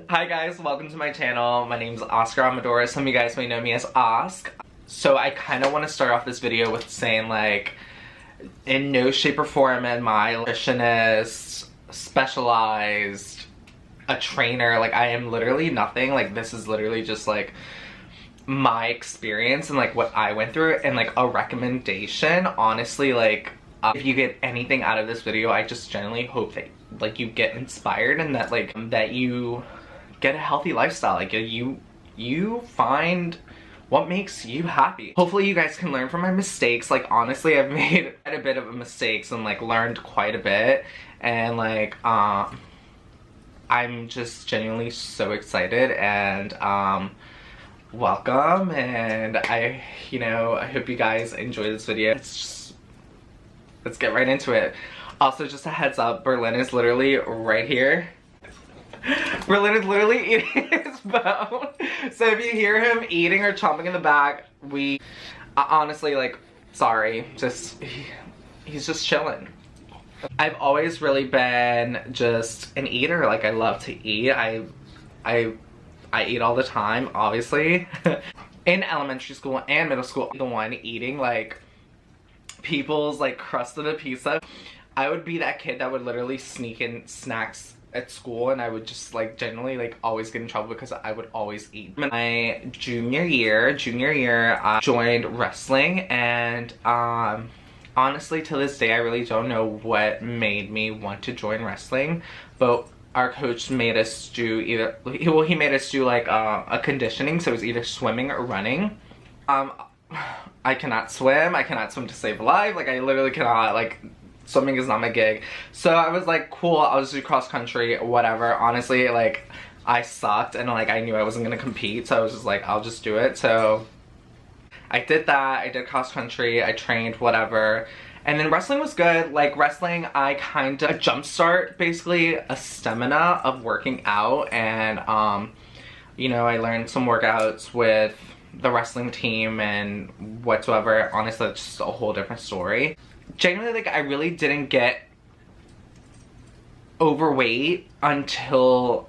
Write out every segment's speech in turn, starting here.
Hi guys, welcome to my channel. My name is Oscar Amador. Some of you guys may know me as Osk. So I kind of want to start off this video with saying, like, in no shape or form am I a nutritionist, specialized, a trainer. Like, I am literally nothing. Like, this is literally just like my experience and like what I went through and like a recommendation. Honestly, like, if you get anything out of this video, I just genuinely hope that like you get inspired and that like that you get a healthy lifestyle. Like you find what makes you happy. Hopefully you guys can learn from my mistakes. Like, honestly, I've made quite a bit of mistakes and like learned quite a bit, and like I'm just genuinely so excited and welcome, and I hope you guys enjoy this video. Let's get right into it. Also, just a heads up, Berlin is literally right here. Berlin is literally eating his bone. So if you hear him eating or chomping in the back, honestly, like, sorry, he's just chilling. I've always really been just an eater. Like, I love to eat. I eat all the time, obviously. In elementary school and middle school, the one eating like people's like crust of the pizza. I would be that kid that would literally sneak in snacks at school, and I would just like generally like always get in trouble because I would always eat. My junior year, I joined wrestling, and honestly to this day I really don't know what made me want to join wrestling, but our coach made us do he made us do like a conditioning, so it was either swimming or running. I cannot swim. I cannot swim to save a life. Like, I literally cannot, like, swimming is not my gig. So I was like, cool, I'll just do cross country, whatever. Honestly, like, I sucked and like I knew I wasn't gonna compete, so I was just like, I'll just do it. So I did that. I did cross country, I trained, whatever. And then wrestling was good. Like, wrestling, I kind of jumpstart basically a stamina of working out, and I learned some workouts with the wrestling team and whatsoever. Honestly, that's just a whole different story. Genuinely, like, I really didn't get overweight until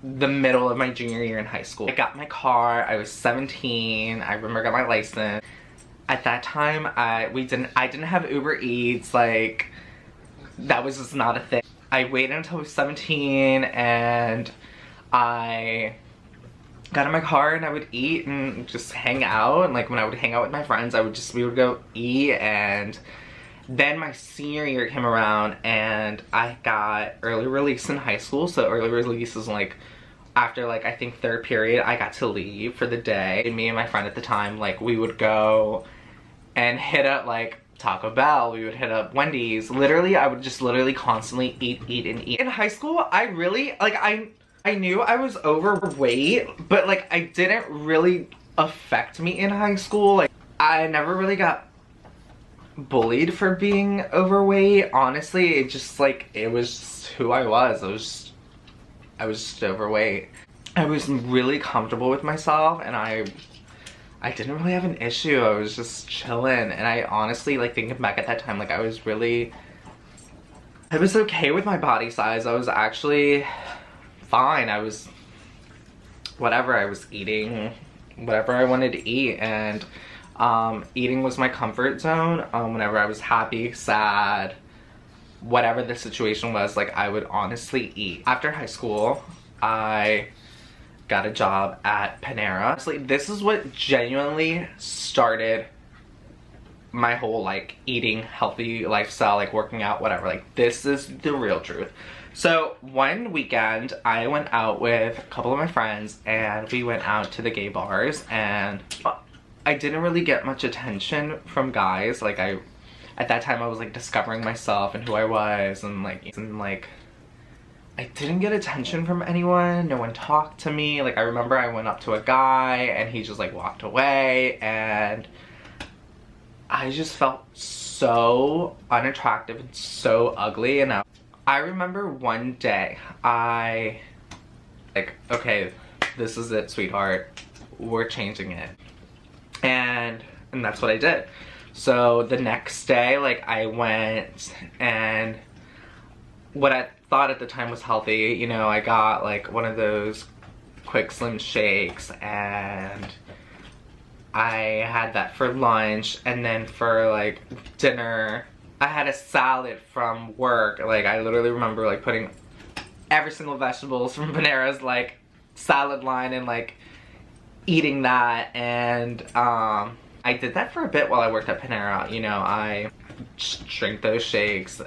the middle of my junior year in high school. I got my car, I was 17, I remember I got my license. At that time, I didn't have Uber Eats, like, that was just not a thing. I waited until I was 17 and I got in my car and I would eat and just hang out, and like when I would hang out with my friends, we would go eat. And then my senior year came around and I got early release in high school. So early release is like after like I think third period, I got to leave for the day. And me and my friend at the time, like, we would go and hit up like Taco Bell, we would hit up Wendy's. Literally, I would just literally constantly eat and eat. In high school, I really, like, I knew I was overweight, but like I didn't really affect me in high school. Like, I never really got bullied for being overweight. Honestly, it just like, it was just who I was. I was just overweight. I was really comfortable with myself, and I didn't really have an issue. I was just chilling, and I honestly, like, thinking back at that time, like, I was okay with my body size. I was actually fine. I was whatever. I was eating whatever I wanted to eat, and eating was my comfort zone. Whenever I was happy, sad, whatever the situation was, like, I would honestly eat. After high school, I got a job at Panera. Honestly, this is what genuinely started my whole like eating healthy lifestyle, like working out, whatever. Like, this is the real truth. So one weekend I went out with a couple of my friends and we went out to the gay bars, and I didn't really get much attention from guys. Like, at that time I was like discovering myself and who I was, and like I didn't get attention from anyone. No one talked to me. Like, I remember I went up to a guy and he just like walked away, and I just felt so unattractive and so ugly. And I remember one day I like, okay, this is it, sweetheart, we're changing it. And that's what I did. So the next day, like, I went and what I thought at the time was healthy. You know, I got like one of those quick slim shakes, and I had that for lunch, and then for like dinner I had a salad from work. Like, I literally remember like putting every single vegetables from Panera's like salad line and like eating that. And I did that for a bit while I worked at Panera. You know, I drink those shakes,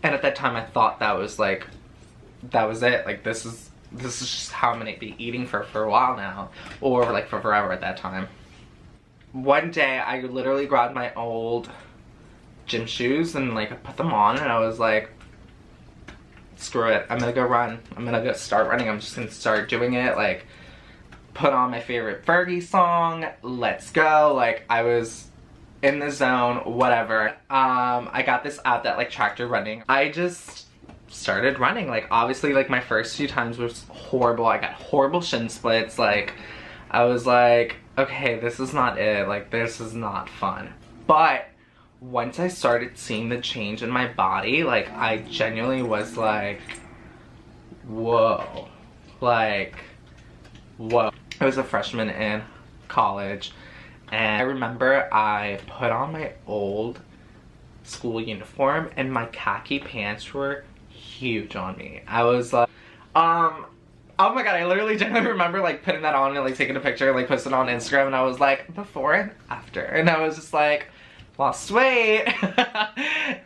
and at that time I thought that was like, that was it. Like, this is just how I'm gonna be eating for a while now, or like for forever at that time. One day I literally grabbed my old gym shoes and like I put them on, and I was like, screw it, I'm gonna go run. I'm gonna go start running. I'm just gonna start doing it. Like, put on my favorite Fergie song, let's go. Like, I was in the zone, whatever. I got this app that like tracked your running. I just started running. Like, obviously like my first few times was horrible. I got horrible shin splits. Like, I was like, okay, this is not it. Like, this is not fun. But once I started seeing the change in my body, like, I genuinely was like, whoa. Like, whoa. I was a freshman in college, and I remember I put on my old school uniform, and my khaki pants were huge on me. I was like, oh my god, I literally genuinely remember like putting that on and like taking a picture and like posting it on Instagram, and I was like, before and after, and I was just like, lost weight.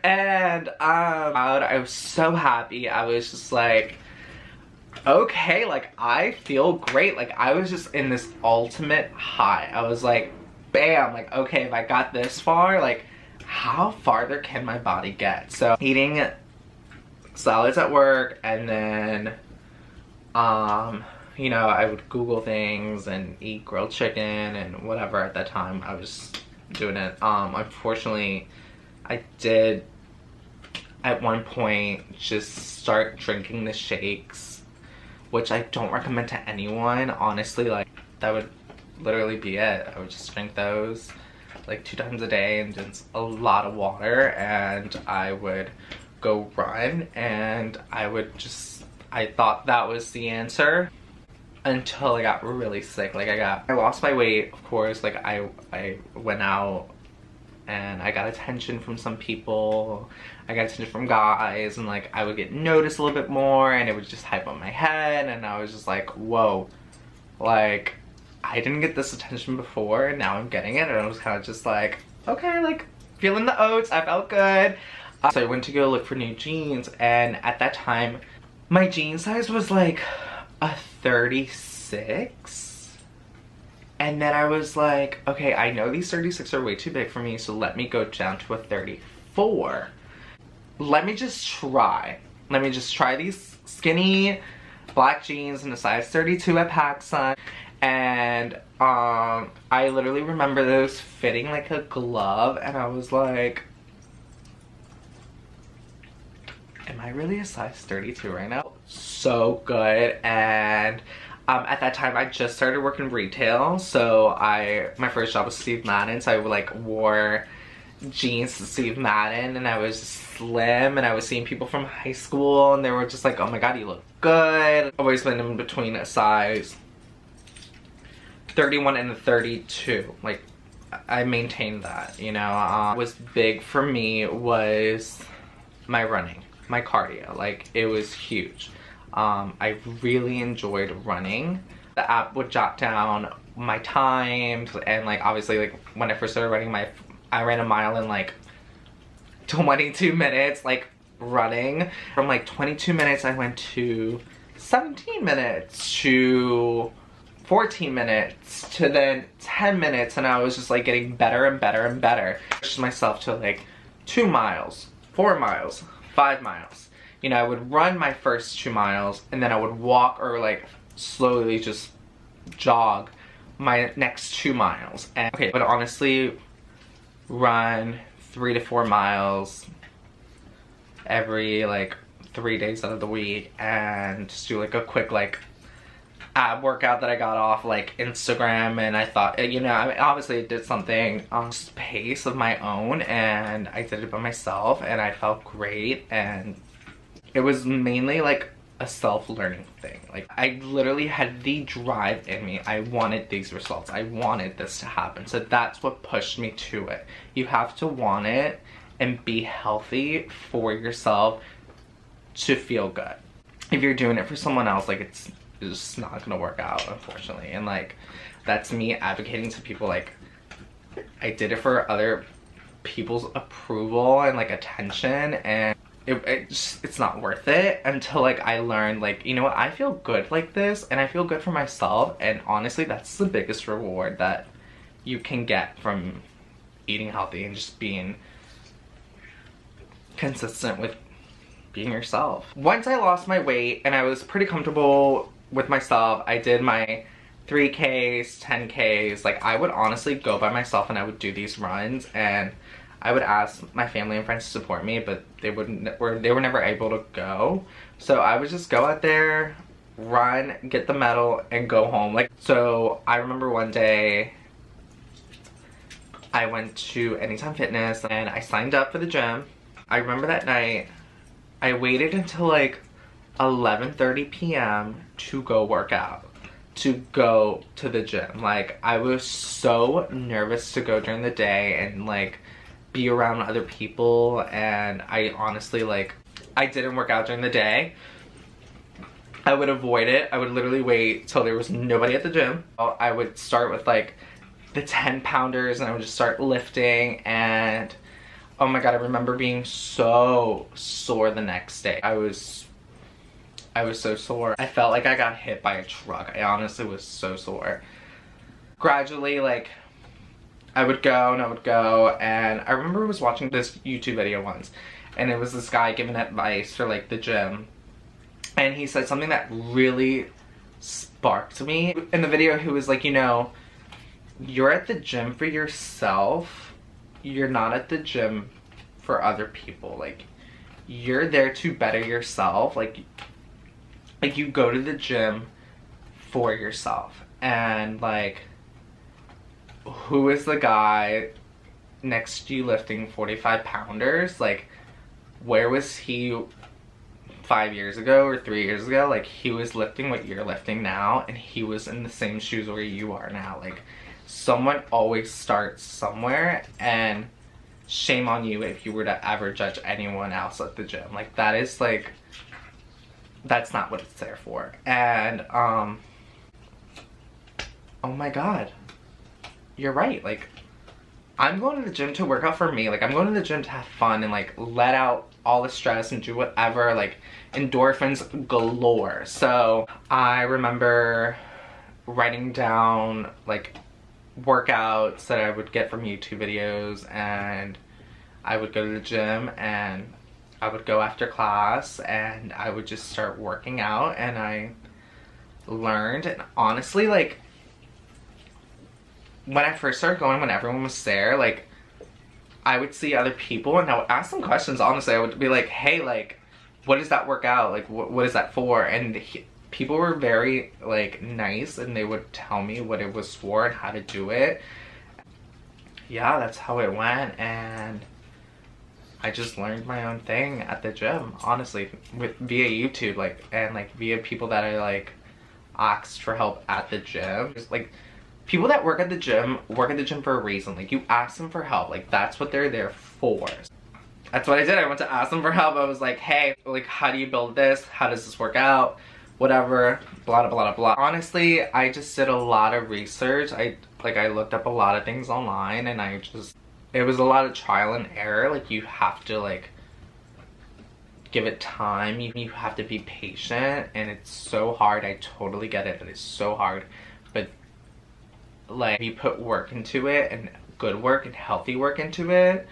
And I was so happy. I was just like, okay, like, I feel great. Like, I was just in this ultimate high. I was like, bam, like, okay, if I got this far, like, how farther can my body get? So eating salads at work, and then you know, I would Google things and eat grilled chicken and whatever. At that time I was doing it. Unfortunately I did at one point just start drinking the shakes, which I don't recommend to anyone, honestly. Like, that would literally be it. I would just drink those like 2 times a day and just a lot of water, and I would go run, and I thought that was the answer until I got really sick. Like, I lost my weight, of course. Like, I went out and I got attention from some people. I got attention from guys, and like, I would get noticed a little bit more, and it would just hype up my head, and I was just like, whoa. Like, I didn't get this attention before, and now I'm getting it, and I was kind of just like, okay, like, feeling the oats. I felt good. So I went to go look for new jeans, and at that time, my jean size was like a 36. And then I was like, okay, I know these 36 are way too big for me, so let me go down to a 34. Let me just try. Let me just try these skinny black jeans in a size 32 at PacSun. And I literally remember those fitting like a glove, and I was like, am I really a size 32 right now? So good. And at that time I just started working retail, so my first job was Steve Madden, so I like wore jeans to Steve Madden, and I was slim, and I was seeing people from high school, and they were just like, oh my god, you look good. I've always been in between a size 31 and a 32. Like, I maintained that, you know. What was big for me was my running, my cardio. Like, it was huge. I really enjoyed running. The app would jot down my times, and like, obviously, like, when I first started running, I ran a mile in like 22 minutes, like, running. From like 22 minutes I went to 17 minutes to 14 minutes to then 10 minutes, and I was just like getting better and better and better. I pushed myself to like 2 miles, 4 miles, 5 miles. You know, I would run my first 2 miles, and then I would walk or like slowly just jog my next 2 miles. And okay, but honestly, run 3 to 4 miles every like 3 days out of the week, and just do like a quick like ab workout that I got off like Instagram, and I thought, you know, I mean, obviously it did something on pace of my own, and I did it by myself, and I felt great, and it was mainly like a self-learning thing. Like, I literally had the drive in me. I wanted these results. I wanted this to happen. So that's what pushed me to it. You have to want it and be healthy for yourself to feel good. If you're doing it for someone else, like, it's just not gonna work out, unfortunately. And like, that's me advocating to people, like, I did it for other people's approval and like attention, and it's not worth it until like I learned, like, you know what, I feel good like this, and I feel good for myself, and honestly that's the biggest reward that you can get from eating healthy and just being consistent with being yourself. Once I lost my weight and I was pretty comfortable with myself, I did my 3Ks, 10Ks. Like, I would honestly go by myself and I would do these runs, and I would ask my family and friends to support me, but they were never able to go. So I would just go out there, run, get the medal, and go home. Like, so I remember one day I went to Anytime Fitness and I signed up for the gym. I remember that night I waited until like 11:30 p.m. to go work out, to go to the gym. Like, I was so nervous to go during the day and like be around other people, and I honestly, like, I didn't work out during the day. I would avoid it. I would literally wait till there was nobody at the gym. I would start with like the 10 pounders and I would just start lifting, and oh my god, I remember being so sore the next day. I was so sore. I felt like I got hit by a truck. I honestly was so sore. Gradually, like, I would go and I would go, and I remember I was watching this YouTube video once, and it was this guy giving advice for like the gym, and he said something that really sparked me. In the video, he was like, you know, you're at the gym for yourself, you're not at the gym for other people. Like, you're there to better yourself. Like you go to the gym for yourself, and like, who is the guy next to you lifting 45 pounders? Like, where was he 5 years ago or 3 years ago? Like, he was lifting what you're lifting now, and he was in the same shoes where you are now. Like, someone always starts somewhere, and shame on you if you were to ever judge anyone else at the gym. Like, that is like, that's not what it's there for. And oh my god, you're right. Like, I'm going to the gym to work out for me. Like, I'm going to the gym to have fun and like let out all the stress and do whatever. Like, endorphins galore. So I remember writing down like workouts that I would get from YouTube videos, and I would go to the gym and I would go after class and I would just start working out, and I learned. And honestly, like, when I first started going, when everyone was there, like, I would see other people and I would ask them questions. Honestly, I would be like, hey, like, what does that work out? Like, what is that for? And people were very, like, nice, and they would tell me what it was for and how to do it. Yeah, that's how it went, and I just learned my own thing at the gym, honestly, via YouTube, like, and like via people that I like asked for help at the gym. Just like, people that work at the gym for a reason. Like, you ask them for help. Like, that's what they're there for. That's what I did. I went to ask them for help. I was like, hey, like, how do you build this? How does this work out? Whatever, blah, blah, blah, blah. Honestly, I just did a lot of research. I looked up a lot of things online, and it was a lot of trial and error. Like, you have to, like, give it time. You have to be patient, and it's so hard. I totally get it. It is so hard. But, like, if you put work into it, and good work and healthy work into it,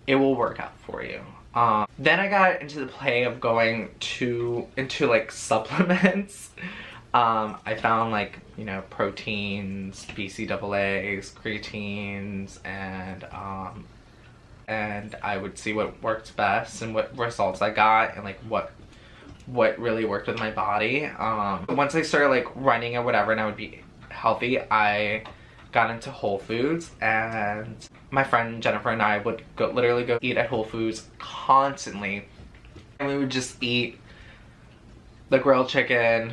it will work out for you. Then I got into the play of going into like supplements. I found, like, you know, proteins, BCAAs, creatines, and I would see what worked best and what results I got, and like what what really worked with my body. Once I started like running or whatever and I would be healthy, I got into Whole Foods, and my friend Jennifer and I would literally go eat at Whole Foods constantly, and we would just eat the grilled chicken,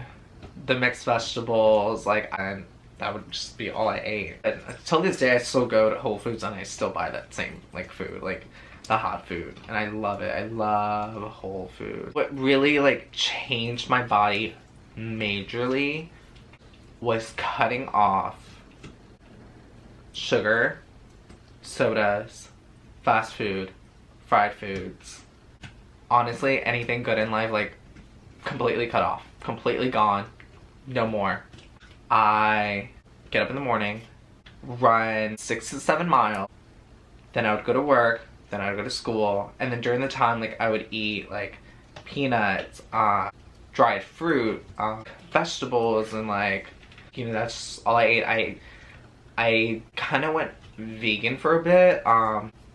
the mixed vegetables, like, and that would just be all I ate. And until this day I still go to Whole Foods and I still buy that same like food, like the hot food, and I love it. I love Whole Foods. What really like changed my body majorly was cutting off sugar, sodas, fast food, fried foods. Honestly, anything good in life, like, completely cut off. Completely gone. No more. I get up in the morning, run 6 to 7 miles, then I would go to work, then I would go to school, and then during the time, like, I would eat, like, peanuts, dried fruit, vegetables, and, like, you know, that's all I ate. I kind of went vegan for a bit.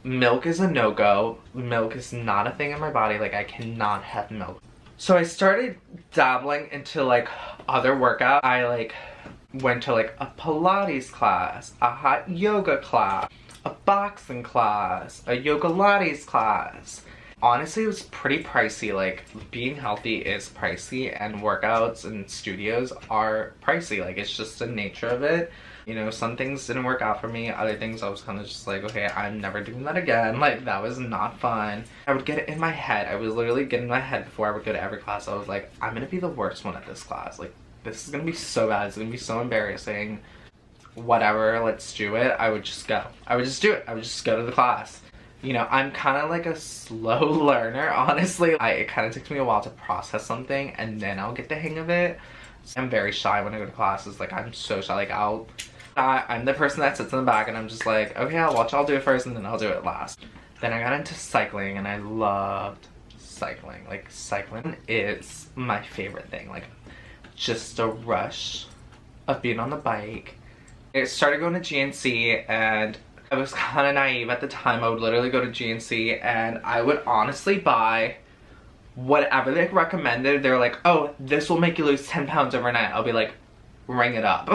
Milk is a no-go. Milk is not a thing in my body. Like, I cannot have milk. So I started dabbling into like other workouts. I like went to like a Pilates class, a hot yoga class, a boxing class, a yoga Pilates class. Honestly, it was pretty pricey. Like, being healthy is pricey, and workouts and studios are pricey. Like, it's just the nature of it. You know, some things didn't work out for me. Other things I was kind of just like, okay, I'm never doing that again. Like, that was not fun. I would get it in my head. I was literally getting in my head before I would go to every class. I was like, I'm gonna be the worst one at this class. Like, this is gonna be so bad. It's gonna be so embarrassing. Whatever, let's do it. I would just go. I would just do it. I would just go to the class. You know, I'm kind of like a slow learner, honestly. It kind of takes me a while to process something, and then I'll get the hang of it. So I'm very shy when I go to classes. Like, I'm so shy. Like, I'm the person that sits in the back, and I'm just like, okay, I'll watch, I'll do it first, and then I'll do it last. Then I got into cycling, and I loved cycling. Like, cycling is my favorite thing. Like, just a rush of being on the bike. I started going to GNC, and I was kind of naive at the time. I would literally go to GNC and I would honestly buy whatever they recommended. They're like, oh, this will make you lose 10 pounds overnight. I'll be like, ring it up.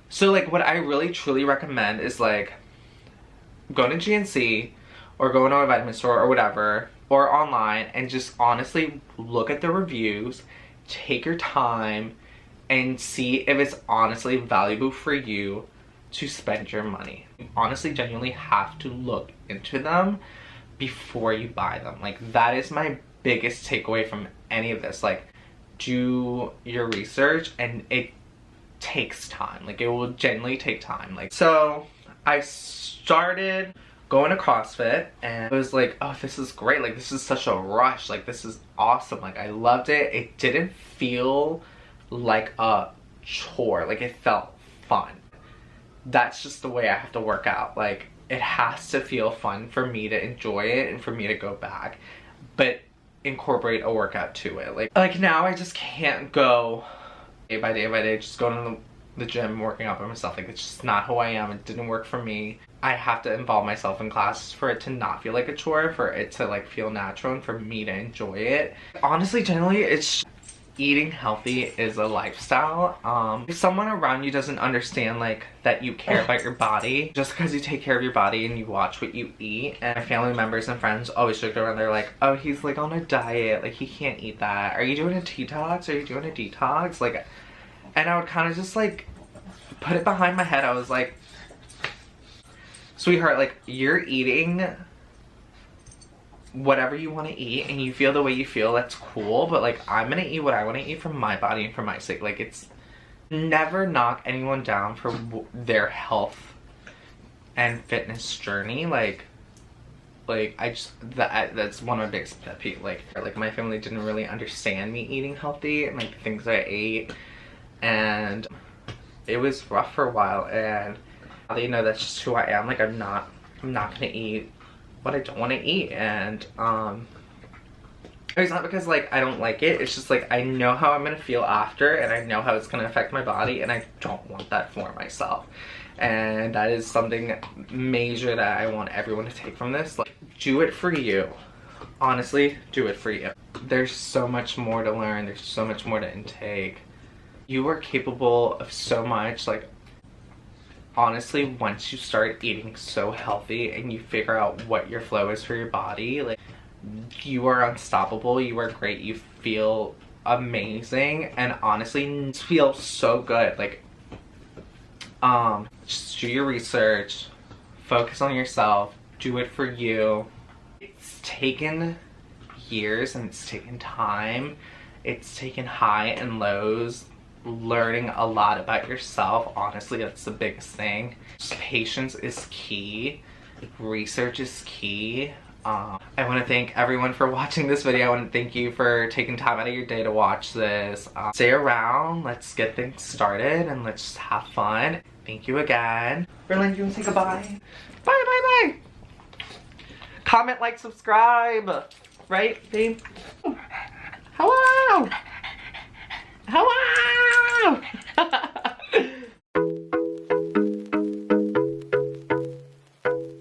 So like, what I really truly recommend is like going to GNC or going to a vitamin store or whatever, or online, and just honestly look at the reviews, take your time, and see if it's honestly valuable for you to spend your money. You honestly genuinely have to look into them before you buy them. Like, that is my biggest takeaway from any of this. Like, do your research, and it takes time. Like, it will genuinely take time. Like, so I started going to CrossFit, and it was like, oh, this is great. Like, this is such a rush. Like, this is awesome. Like, I loved it. It didn't feel like a chore. Like, it felt fun. That's just the way I have to work out. Like, it has to feel fun for me to enjoy it and for me to go back, but incorporate a workout to it. Like now I just can't go day by day, just going to the gym, working out by myself. Like, it's just not who I am. It didn't work for me. I have to involve myself in classes for it to not feel like a chore, for it to like feel natural, and for me to enjoy it. Honestly, generally, it's eating healthy is a lifestyle. If someone around you doesn't understand like that you care about your body, just because you take care of your body and you watch what you eat, and my family members and friends always joke around, they're like, oh, he's like on a diet, like he can't eat that. Are you doing a detox? Are you doing a detox? Like, and I would kind of just like put it behind my head. I was like, sweetheart, like, you're eating whatever you want to eat and you feel the way you feel, that's cool, but like, I'm gonna eat what I want to eat for my body and for my sake. Like, it's never knock anyone down for their health and fitness journey. Like I just, that's one of my biggest pet peeves. Like my family didn't really understand me eating healthy and like the things I ate, and it was rough for a while, and now they know that's just who I am. Like, I'm not gonna eat what I don't want to eat, and it's not because like I don't like it, it's just like I know how I'm gonna feel after, and I know how it's gonna affect my body, and I don't want that for myself. And that is something major that I want everyone to take from this. Like, do it for you. Honestly, do it for you. there's so much more to learn. There's so much more to intake. You are capable of so much. Like, honestly, once you start eating so healthy and you figure out what your flow is for your body, like, you are unstoppable. You are great. You feel amazing, and honestly feel so good. Like, just do your research, focus on yourself, do it for you. It's taken years and it's taken time. It's taken high and lows, learning a lot about yourself. Honestly, that's the biggest thing. Just patience is key. Research is key. I want to thank everyone for watching this video. I want to thank you for taking time out of your day to watch this. Stay around, let's get things started, and let's just have fun. Thank you again. Berlin, do you want to say goodbye? Bye, bye, bye. Comment, like, subscribe. Right, babe?